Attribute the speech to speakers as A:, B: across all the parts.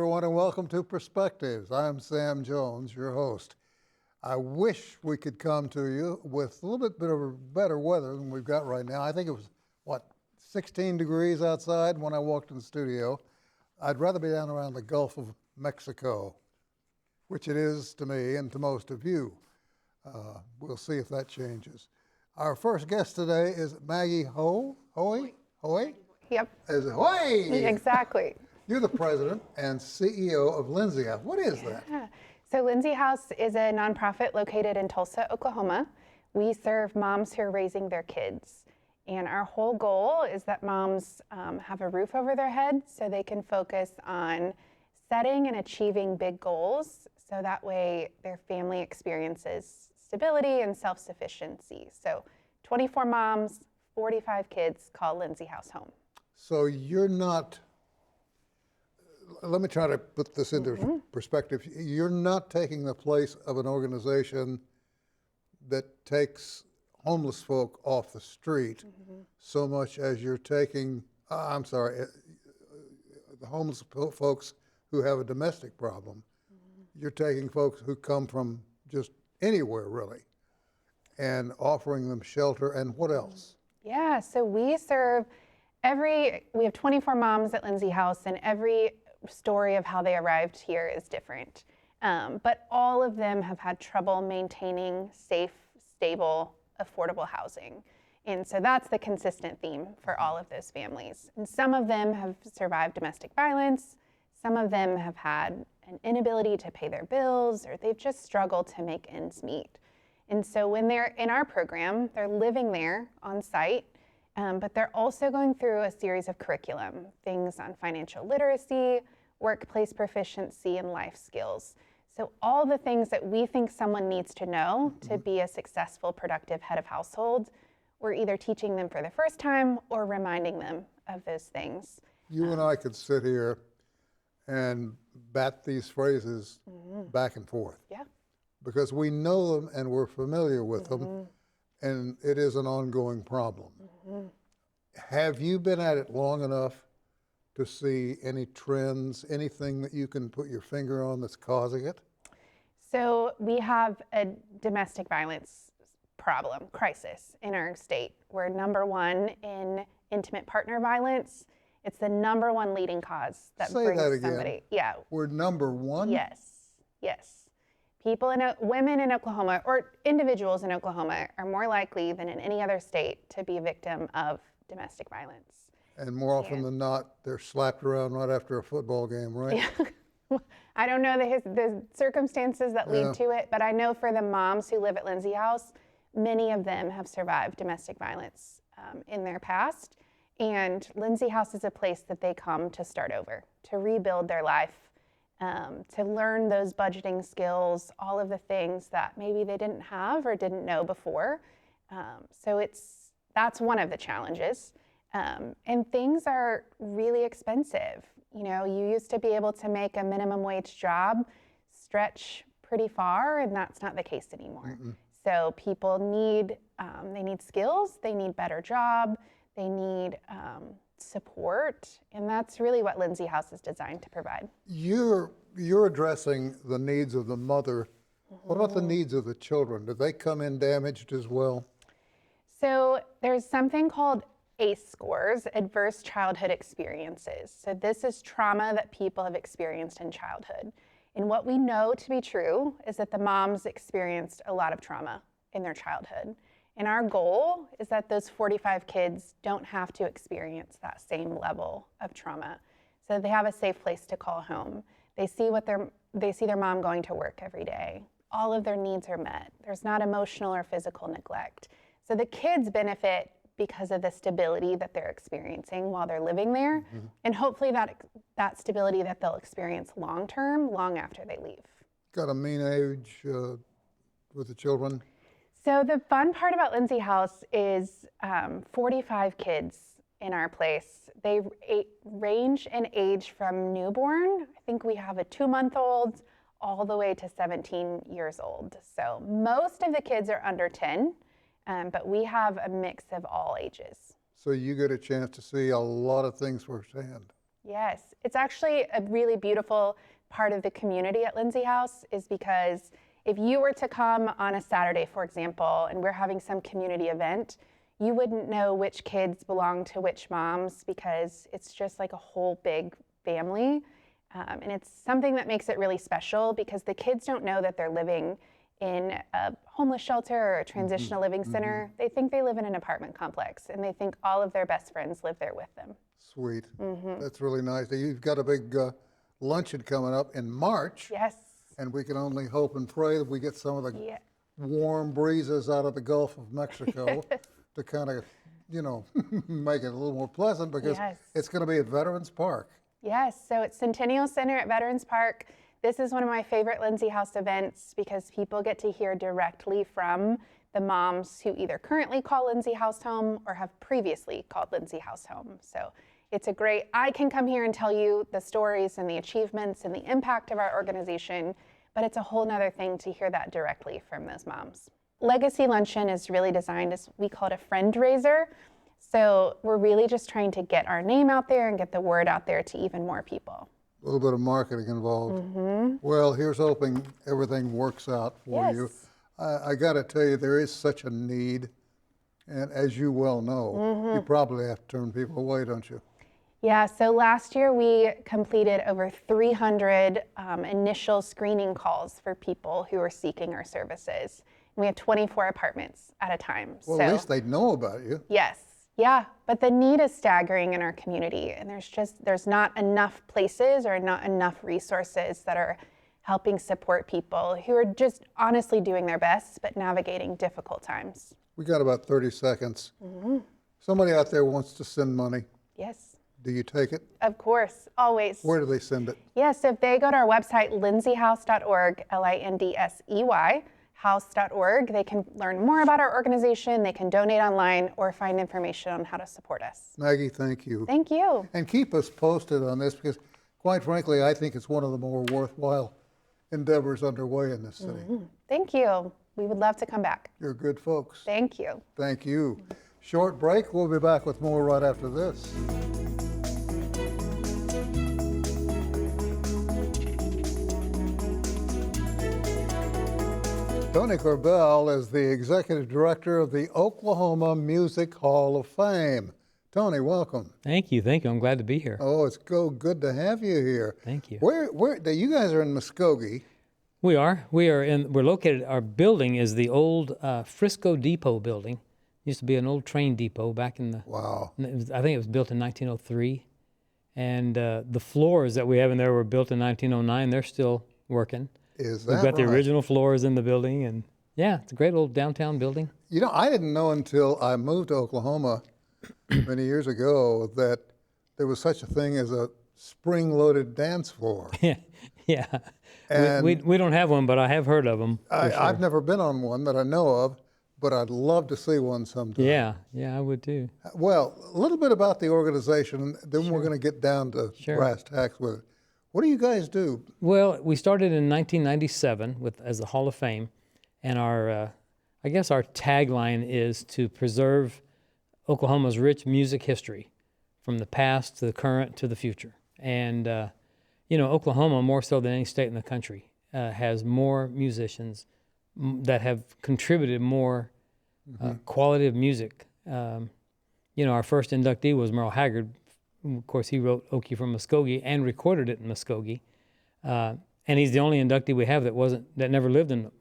A: everyone, and welcome to Perspectives. I'm Sam Jones, your host. I wish we could come to you with a little bit of better weather than we've got right now. I think it was, 16 degrees outside when I walked in the studio. I'd rather be down around the Gulf of Mexico, which it is to me and to most of you. We'll see if that changes. Our first guest today is Maggie Hoey?
B: Yep.
A: Hoey!
B: Exactly.
A: You're the president and CEO of Lindsey House. What is that?
B: Yeah. So Lindsey House is a nonprofit located in Tulsa, Oklahoma. We serve moms who are raising their kids. And our whole goal is that moms have a roof over their head so they can focus on setting and achieving big goals so that way their family experiences stability and self-sufficiency. So 24 moms, 45 kids call Lindsey House home.
A: So you're not, let me try to put this into perspective. You're not taking the place of an organization that takes homeless folk off the street so much as you're taking, the homeless folks who have a domestic problem. You're taking folks who come from just anywhere really and offering them shelter and what else?
B: Yeah, so we have 24 moms at Lindsey House, and every story of how they arrived here is different. But all of them have had trouble maintaining safe, stable, affordable housing. And so that's the consistent theme for all of those families. And some of them have survived domestic violence. Some of them have had an inability to pay their bills, or they've just struggled to make ends meet. And so when they're in our program, they're living there on site, but they're also going through a series of curriculum, things on financial literacy, workplace proficiency, and life skills. So all the things that we think someone needs to know to be a successful, productive head of household, we're either teaching them for the first time or reminding them of those things.
A: You and I could sit here and bat these phrases back and forth.
B: Yeah.
A: Because we know them and we're familiar with them, and it is an ongoing problem. Have you been at it long enough to see any trends, anything that you can put your finger on that's causing it?
B: So we have a domestic violence crisis in our state. We're number one in intimate partner violence. It's the number one leading cause that
A: Say
B: brings
A: that again.
B: somebody. Yeah.
A: We're number one?
B: Yes. Women in Oklahoma, or individuals in Oklahoma, are more likely than in any other state to be a victim of domestic violence.
A: And more often than not, they're slapped around right after a football game, right?
B: Yeah. I don't know the circumstances that lead to it, but I know for the moms who live at Lindsey House, many of them have survived domestic violence in their past. And Lindsey House is a place that they come to start over, to rebuild their life, to learn those budgeting skills, all of the things that maybe they didn't have or didn't know before. So that's one of the challenges. And things are really expensive. You know, you used to be able to make a minimum wage job stretch pretty far, and that's not the case anymore. So people need skills, they need better job, they need support, and that's really what Lindsey House is designed to provide.
A: You're addressing the needs of the mother. What about the needs of the children? Do they come in damaged as well?
B: So there's something called ACE scores, adverse childhood experiences. So this is trauma that people have experienced in childhood. And what we know to be true is that the moms experienced a lot of trauma in their childhood. And our goal is that those 45 kids don't have to experience that same level of trauma. So they have a safe place to call home. They see their mom going to work every day. All of their needs are met. There's not emotional or physical neglect. So the kids benefit because of the stability that they're experiencing while they're living there, and hopefully that stability that they'll experience long term, long after they leave.
A: Got a mean age with the children?
B: So the fun part about Lindsey House is 45 kids in our place. They range in age from newborn. I think we have a 2-month-old all the way to 17 years old. So most of the kids are under 10, but we have a mix of all ages.
A: So you get a chance to see a lot of things firsthand.
B: Yes, it's actually a really beautiful part of the community at Lindsey House is because if you were to come on a Saturday, for example, and we're having some community event, you wouldn't know which kids belong to which moms because it's just like a whole big family. And it's something that makes it really special because the kids don't know that they're living in a homeless shelter or a transitional living center. They think they live in an apartment complex and they think all of their best friends live there with them.
A: Sweet. That's really nice. You've got a big luncheon coming up in March.
B: Yes.
A: And we can only hope and pray that we get some of the warm breezes out of the Gulf of Mexico to kind of, make it a little more pleasant because it's going to be at Veterans Park.
B: Yes, so it's Centennial Center at Veterans Park. This is one of my favorite Lindsey House events because people get to hear directly from the moms who either currently call Lindsey House home or have previously called Lindsey House home. So it's I can come here and tell you the stories and the achievements and the impact of our organization, but it's a whole nother thing to hear that directly from those moms. Legacy Luncheon is really designed as, we call it a friend raiser. So we're really just trying to get our name out there and get the word out there to even more people.
A: A little bit of marketing involved. Well, here's hoping everything works out for you. I got to tell you, there is such a need. And as you well know, you probably have to turn people away, don't you?
B: Yeah, so last year we completed over 300 initial screening calls for people who are seeking our services. And we have 24 apartments at a time.
A: Well, at least they'd know about you.
B: Yes. Yeah, but the need is staggering in our community, and there's not enough places or not enough resources that are helping support people who are just honestly doing their best but navigating difficult times.
A: We got about 30 seconds. Somebody out there wants to send money.
B: Yes.
A: Do you take it?
B: Of course, always.
A: Where do they send it?
B: Yes, if they go to our website, lindseyhouse.org, Lindsey, house.org. They can learn more about our organization, they can donate online, or find information on how to support us.
A: Maggie, thank you.
B: Thank you.
A: And keep us posted on this because, quite frankly, I think it's one of the more worthwhile endeavors underway in this city.
B: Thank you. We would love to come back.
A: You're good folks.
B: Thank you.
A: Thank you. Short break. We'll be back with more right after this. Tony Corbell is the executive director of the Oklahoma Music Hall of Fame. Tony, welcome.
C: Thank you. I'm glad to be here.
A: Oh, it's good to have you here.
C: Thank you.
A: Where you guys are in Muskogee.
C: We're located, our building is the old Frisco Depot building. Used to be an old train depot back in the,
A: Wow.
C: I think it was built in 1903. And the floors that we have in there were built in 1909. They're still working.
A: Is that
C: We've got the
A: right?
C: original floors in the building, and yeah, it's a great old downtown building.
A: I didn't know until I moved to Oklahoma many years ago that there was such a thing as a spring-loaded dance floor.
C: Yeah.
A: And
C: we don't have one, but I have heard of them.
A: I've never been on one that I know of, but I'd love to see one sometime.
C: Yeah, I would too.
A: Well, a little bit about the organization, and then we're going to get down to brass tacks with it. What do you guys do?
C: Well, we started in 1997 as the Hall of Fame, and our tagline is to preserve Oklahoma's rich music history, from the past to the current to the future. And Oklahoma, more so than any state in the country, has more musicians that have contributed more quality of music. Our first inductee was Merle Haggard. Of course, he wrote Okie from Muskogee and recorded it in Muskogee. And he's the only inductee we have that never lived in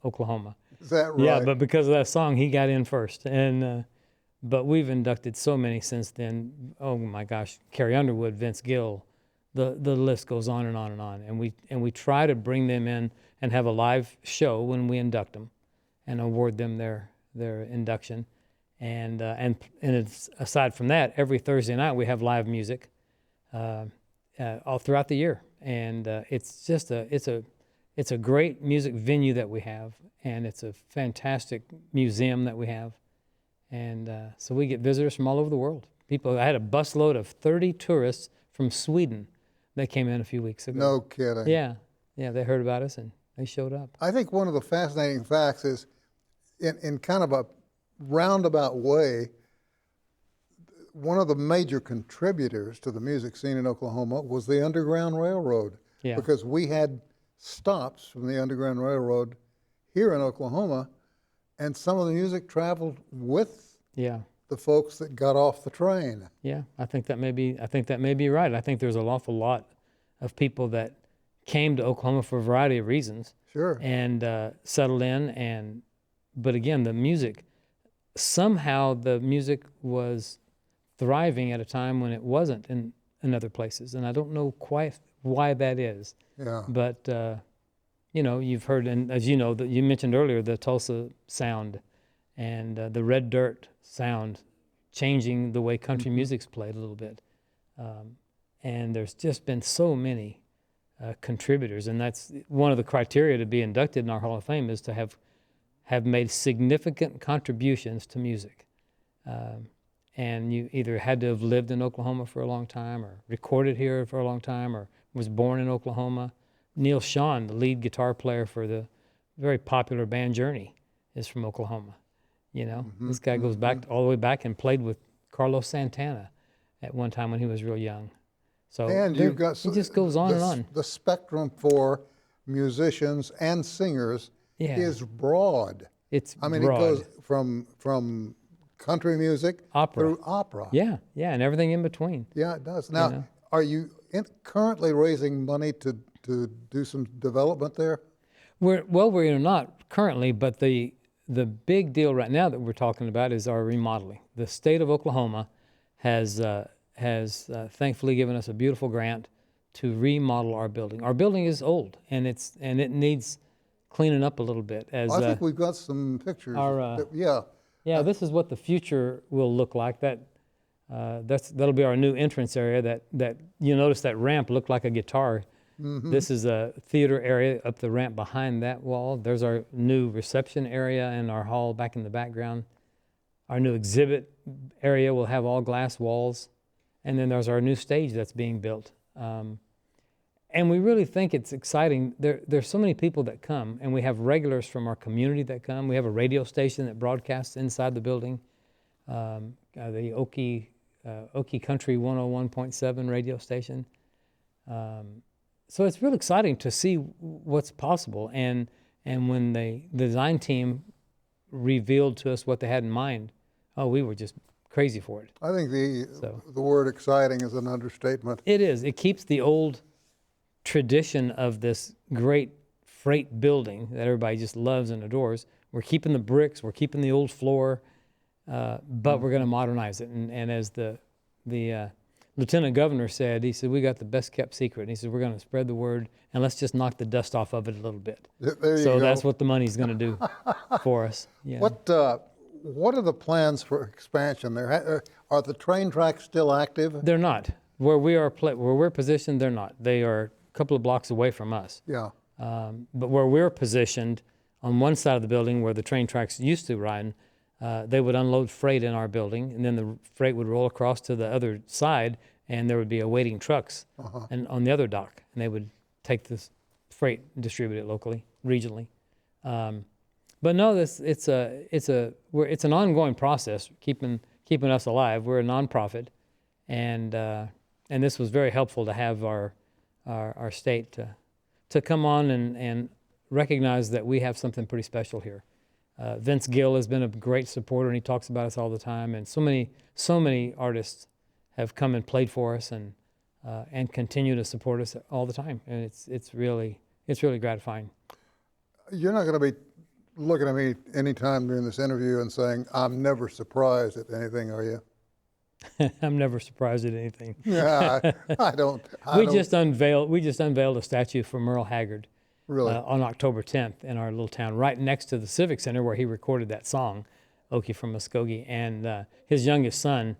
C: Oklahoma.
A: Is that right?
C: Yeah, but because of that song, he got in first. And but we've inducted so many since then. Oh my gosh, Carrie Underwood, Vince Gill, the list goes on and on and on. And we try to bring them in and have a live show when we induct them, and award them their induction. And it's, aside from that, every Thursday night we have live music all throughout the year, and it's just it's a great music venue that we have, and it's a fantastic museum that we have, and so we get visitors from all over the world. I had a busload of 30 tourists from Sweden that came in a few weeks ago.
A: No kidding.
C: Yeah, they heard about us and they showed up.
A: I think one of the fascinating facts is, in kind of a roundabout way, one of the major contributors to the music scene in Oklahoma was the Underground Railroad.
C: Yeah.
A: Because we had stops from the Underground Railroad here in Oklahoma, and some of the music traveled with
C: Yeah.
A: the folks that got off the train.
C: Yeah, I think that may be right. I think there's an awful lot of people that came to Oklahoma for a variety of reasons
A: Sure.
C: and settled in. But again, somehow the music was thriving at a time when it wasn't in other places, and I don't know quite why that is.
A: Yeah.
C: But you've heard, and as you know, that you mentioned earlier, the Tulsa sound and the red dirt sound changing the way country music's played a little bit. And there's just been so many contributors, and that's one of the criteria to be inducted in our Hall of Fame is to have made significant contributions to music. And you either had to have lived in Oklahoma for a long time or recorded here for a long time or was born in Oklahoma. Neil Schon, the lead guitar player for the very popular band Journey, is from Oklahoma. This guy goes back all the way back and played with Carlos Santana at one time when he was real young. So
A: And you've got
C: it just goes on and on.
A: The spectrum for musicians and singers is broad.
C: It's
A: I mean,
C: broad.
A: it goes from country music
C: Opera.
A: through opera.
C: Yeah, and everything in between.
A: Yeah, it does. Now, are you currently raising money to do some development there?
C: We're not currently, but the big deal right now that we're talking about is our remodeling. The state of Oklahoma has thankfully given us a beautiful grant to remodel our building. Our building is old, and it needs cleaning up a little bit.
A: I think we've got some pictures.
C: Yeah, this is what the future will look like. That'll be our new entrance area. That you notice that ramp looked like a guitar. Mm-hmm. This is a theater area up the ramp behind that wall. There's our new reception area and our hall back in the background. Our new exhibit area will have all glass walls. And then there's our new stage that's being built. And we really think it's exciting. There's so many people that come, and we have regulars from our community that come. We have a radio station that broadcasts inside the building, the Okie Country 101.7 radio station. So it's real exciting to see what's possible. And when the design team revealed to us what they had in mind, we were just crazy for it.
A: I think the word exciting is an understatement.
C: It is. It keeps the old tradition of this great freight building that everybody just loves and adores. We're keeping the bricks, we're keeping the old floor, but we're going to modernize it. And as the lieutenant governor said, he said, we got the best kept secret. And he said, we're going to spread the word, and let's just knock the dust off of it a little bit.
A: There you
C: so
A: go.
C: That's what the money's going to do for us. Yeah.
A: What are the plans for expansion there? Are the train tracks still active?
C: They're not. Where we're positioned, they're not. They are a couple of blocks away from us.
A: Yeah.
C: But where we're positioned, on one side of the building where the train tracks used to run, they would unload freight in our building, and then the freight would roll across to the other side, and there would be awaiting trucks and on the other dock, and they would take this freight and distribute it locally, regionally. But no, it's an ongoing process, keeping us alive. We're a nonprofit, and this was very helpful to have our state to come on and recognize that we have something pretty special here. Vince Gill has been a great supporter, and he talks about us all the time. And so many artists have come and played for us and continue to support us all the time. And it's really gratifying.
A: You're not going to be looking at me anytime during this interview and saying, I'm never surprised at anything, are you?
C: I'm never surprised at anything.
A: Yeah, I don't.
C: We just unveiled a statue for Merle Haggard.
A: Really?
C: On October 10th in our little town, right next to the Civic Center where he recorded that song, Okie from Muskogee. And his youngest son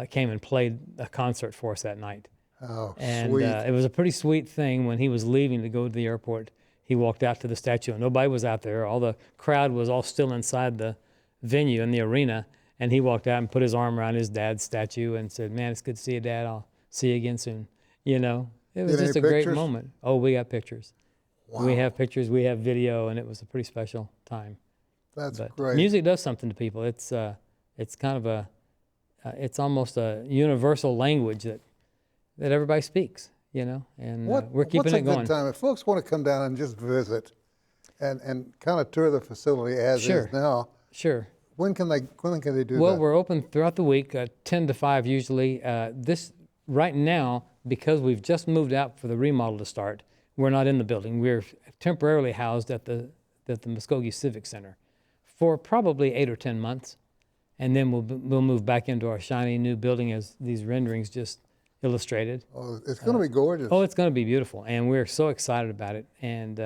C: came and played a concert for us that night.
A: Oh,
C: and
A: sweet.
C: It was a pretty sweet thing. When he was leaving to go to the airport, he walked out to the statue, and nobody was out there. All the crowd was all still inside the venue in the arena. And he walked out and put his arm around his dad's statue and said, man, it's good to see you, Dad. I'll see you again soon. You know, it was just a great moment. Oh, we got pictures. Wow. We have pictures, we have video, and it was a pretty special time.
A: That's great.
C: Music does something to people. It's kind of it's almost a universal language that everybody speaks, and we're keeping
A: what's a
C: it going.
A: good time if folks want to come down and just visit and kind of tour the facility as
C: Sure.
A: is now?
C: Sure.
A: When can they do
C: Well,
A: that?
C: we're open throughout the week, 10 to 5 usually. Right now, because we've just moved out for the remodel to start, we're not in the building. We're temporarily housed at the Muskogee Civic Center for probably 8 or 10 months, and then we'll move back into our shiny new building as these renderings just illustrated.
A: Oh, it's going to be gorgeous.
C: Oh, it's going to be beautiful, and we're so excited about it. And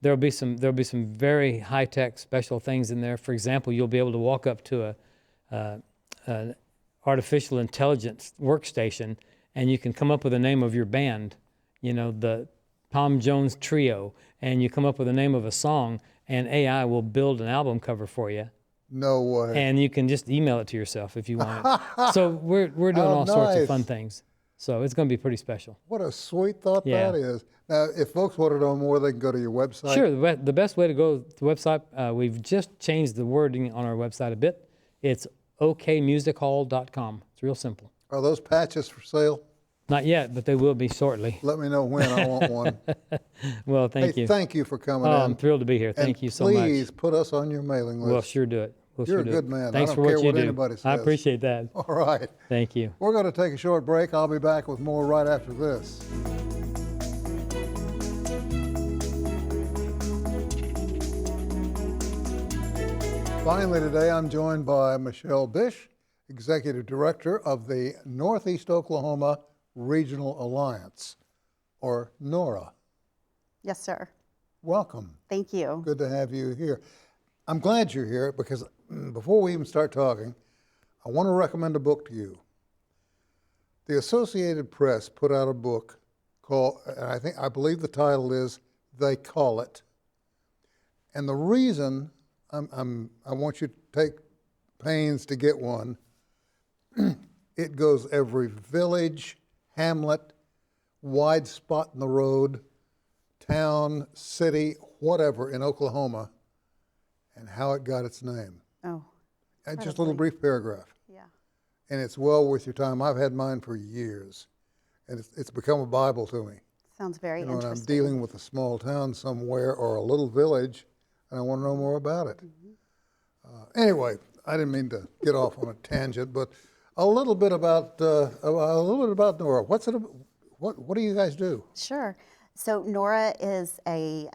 C: there'll be some very high-tech special things in there. For example, you'll be able to walk up to an artificial intelligence workstation, and you can come up with the name of your band, the Tom Jones Trio, and you come up with the name of a song, and AI will build an album cover for you.
A: No way.
C: And you can just email it to yourself if you want it. So we're doing all sorts of fun things. So it's going to be pretty special.
A: What a sweet thought
C: Yeah.
A: that is. Now, if folks want to know more, they can go to your website.
C: Sure. The best way to go to the website, we've just changed the wording on our website a bit. It's okmusichall.com. It's real simple.
A: Are those patches for sale?
C: Not yet, but they will be shortly.
A: Let me know when. I want one.
C: Well, thank
A: Hey,
C: you.
A: thank you for coming
C: Oh,
A: in.
C: I'm thrilled to be here. Thank
A: And
C: you so much.
A: please put us on your mailing list.
C: We'll sure do it. We'll
A: You're
C: sure
A: a
C: do
A: good
C: it.
A: man. I
C: Thanks
A: don't
C: for what
A: care
C: you
A: what
C: do.
A: anybody
C: I
A: says.
C: appreciate that.
A: All right.
C: Thank you.
A: We're going to take a short break. I'll be back with more right after this. Finally today, I'm joined by Michelle Bish, Executive Director of the Northeast Oklahoma Regional Alliance, or NORA.
D: Yes, sir.
A: Welcome.
D: Thank you.
A: Good to have you here. I'm glad you're here because before we even start talking, I want to recommend a book to you. The Associated Press put out a book called, and I believe the title is They Call It. And the reason I want you to take pains to get one, it goes every village, hamlet, wide spot in the road, town, city, whatever in Oklahoma, and how it got its name.
D: Oh,
A: And just a little brief paragraph.
D: yeah.
A: And it's well worth your time. I've had mine for years, and it's become a Bible to me.
D: Sounds very
A: When I'm
D: interesting.
A: dealing with a small town somewhere or a little village, and I want to know more about it. Anyway, I didn't mean to get off on a tangent, but a little bit about NORA. What do you guys do?
D: Sure. So NORA is a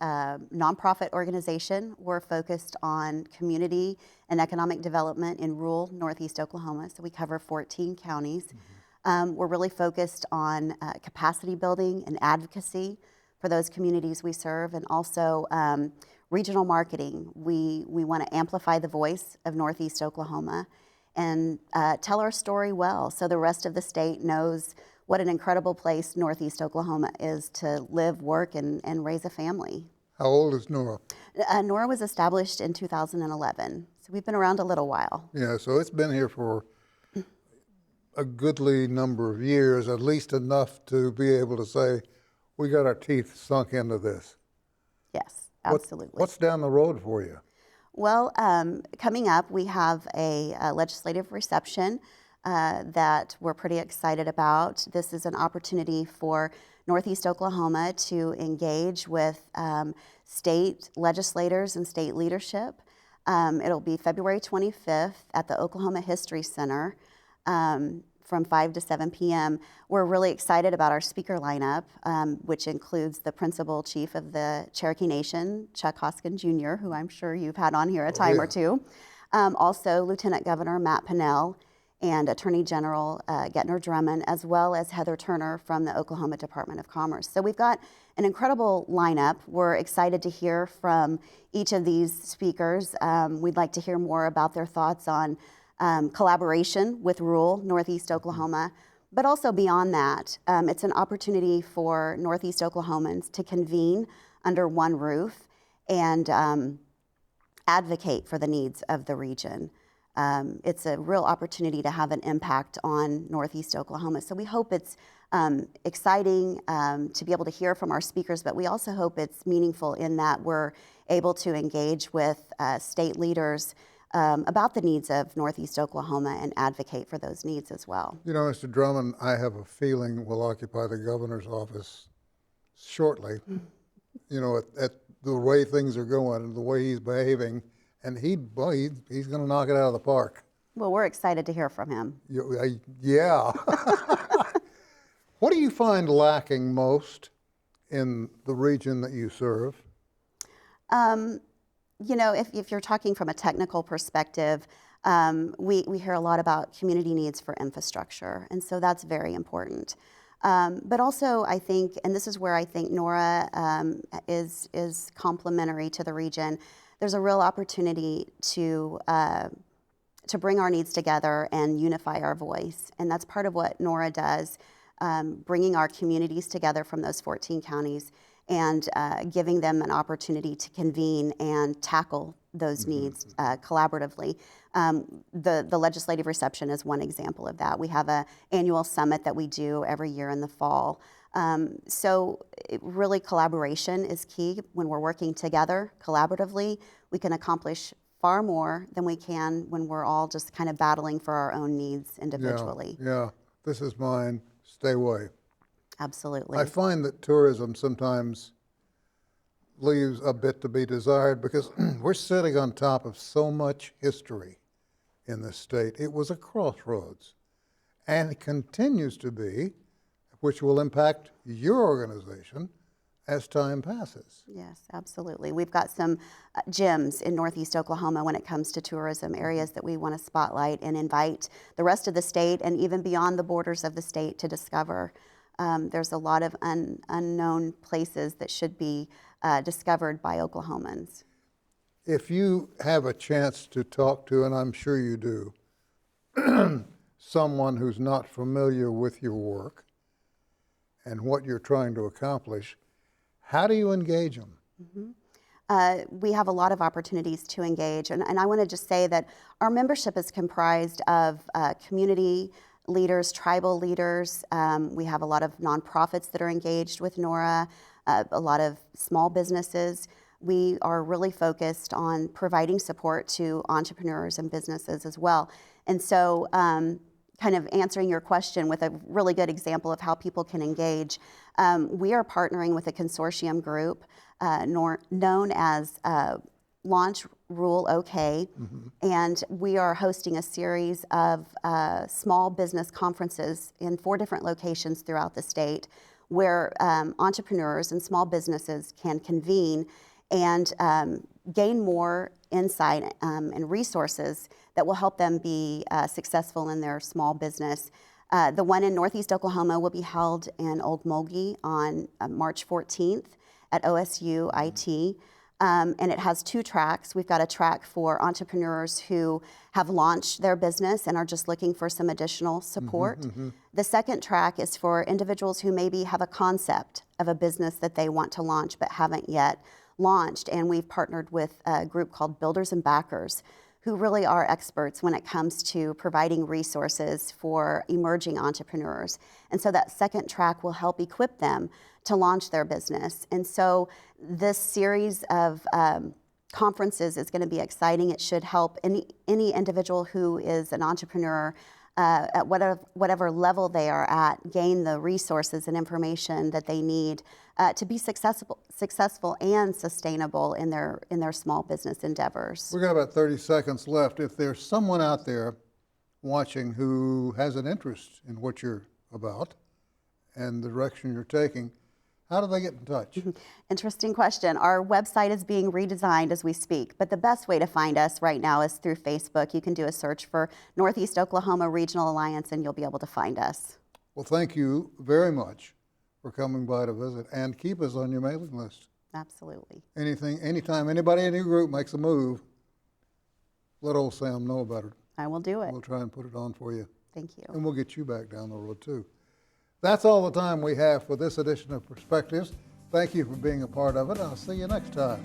D: nonprofit organization. We're focused on community and economic development in rural Northeast Oklahoma. So we cover 14 counties. We're really focused on capacity building and advocacy for those communities we serve, and also regional marketing. We want to amplify the voice of Northeast Oklahoma and tell our story well so the rest of the state knows what an incredible place Northeast Oklahoma is to live, work, and raise a family.
A: How old is NORA?
D: NORA was established in 2011, so we've been around a little while.
A: Yeah, so it's been here for a goodly number of years, at least enough to be able to say, we got our teeth sunk into this.
D: Yes, absolutely.
A: What's down the road for you?
D: Well, coming up, we have a legislative reception that we're pretty excited about. This is an opportunity for Northeast Oklahoma to engage with state legislators and state leadership. It'll be February 25th at the Oklahoma History Center from 5 to 7 p.m. We're really excited about our speaker lineup, which includes the Principal Chief of the Cherokee Nation, Chuck Hoskin Jr., who I'm sure you've had on here a time or two. Also, Lieutenant Governor Matt Pinnell and Attorney General Getner Drummond, as well as Heather Turner from the Oklahoma Department of Commerce. So we've got an incredible lineup. We're excited to hear from each of these speakers. We'd like to hear more about their thoughts on collaboration with rural Northeast Oklahoma, but also beyond that. It's an opportunity for Northeast Oklahomans to convene under one roof and advocate for the needs of the region. It's a real opportunity to have an impact on Northeast Oklahoma. So we hope it's exciting to be able to hear from our speakers, but we also hope it's meaningful in that we're able to engage with state leaders about the needs of Northeast Oklahoma and advocate for those needs as well.
A: You know, Mr. Drummond, I have a feeling will occupy the governor's office shortly. You know, at the way things are going and the way he's behaving, and he's going to knock it out of the park.
D: Well, we're excited to hear from him.
A: Yeah. What do you find lacking most in the region that you serve?
D: You know, if you're talking from a technical perspective, we hear a lot about community needs for infrastructure, and so that's very important. But also, I think, and this is where I think Nora is complementary to the region, there's a real opportunity to bring our needs together and unify our voice, and that's part of what Nora does, bringing our communities together from those 14 counties and giving them an opportunity to convene and tackle those needs collaboratively. The legislative reception is one example of that. We have an annual summit that we do every year in the fall. Really collaboration is key. When we're working together collaboratively, we can accomplish far more than we can when we're all just kind of battling for our own needs individually.
A: Yeah, this is mine, stay away.
D: Absolutely.
A: I find that tourism sometimes leaves a bit to be desired because we're sitting on top of so much history in this state. It was a crossroads, and it continues to be, which will impact your organization as time passes.
D: Yes, absolutely. We've got some gems in Northeast Oklahoma when it comes to tourism, areas that we want to spotlight and invite the rest of the state and even beyond the borders of the state to discover. There's a lot of unknown places that should be discovered by Oklahomans.
A: If you have a chance to talk to, and I'm sure you do, someone who's not familiar with your work and what you're trying to accomplish, how do you engage them?
D: We have a lot of opportunities to engage, and I want to just say that our membership is comprised of community leaders, tribal leaders. We have a lot of nonprofits that are engaged with NORA, a lot of small businesses. We are really focused on providing support to entrepreneurs and businesses as well. And so kind of answering your question with a really good example of how people can engage, we are partnering with a consortium group known as Launch Rule OK, and we are hosting a series of small business conferences in 4 different locations throughout the state where entrepreneurs and small businesses can convene and gain more insight and resources that will help them be successful in their small business. The one in Northeast Oklahoma will be held in Old Mulgee on March 14th at OSU IT. And it has 2 tracks. We've got a track for entrepreneurs who have launched their business and are just looking for some additional support. The second track is for individuals who maybe have a concept of a business that they want to launch but haven't yet launched. And we've partnered with a group called Builders and Backers, who really are experts when it comes to providing resources for emerging entrepreneurs. And so that second track will help equip them to launch their business. And so this series of conferences is going to be exciting. It should help any individual who is an entrepreneur at whatever level they are at gain the resources and information that they need to be successful and sustainable in their small business endeavors.
A: We've got about 30 seconds left. If there's someone out there watching who has an interest in what you're about and the direction you're taking, how do they get in touch?
D: Interesting question. Our website is being redesigned as we speak, but the best way to find us right now is through Facebook. You can do a search for Northeast Oklahoma Regional Alliance and you'll be able to find us.
A: Well, thank you very much for coming by to visit, and keep us on your mailing list.
D: Absolutely.
A: Anytime anybody in your group makes a move, let old Sam know about it.
D: I will do it.
A: We'll try and put it on for you.
D: Thank you.
A: And we'll get you back down the road too. That's all the time we have for this edition of Perspectives. Thank you for being a part of it. I'll see you next time.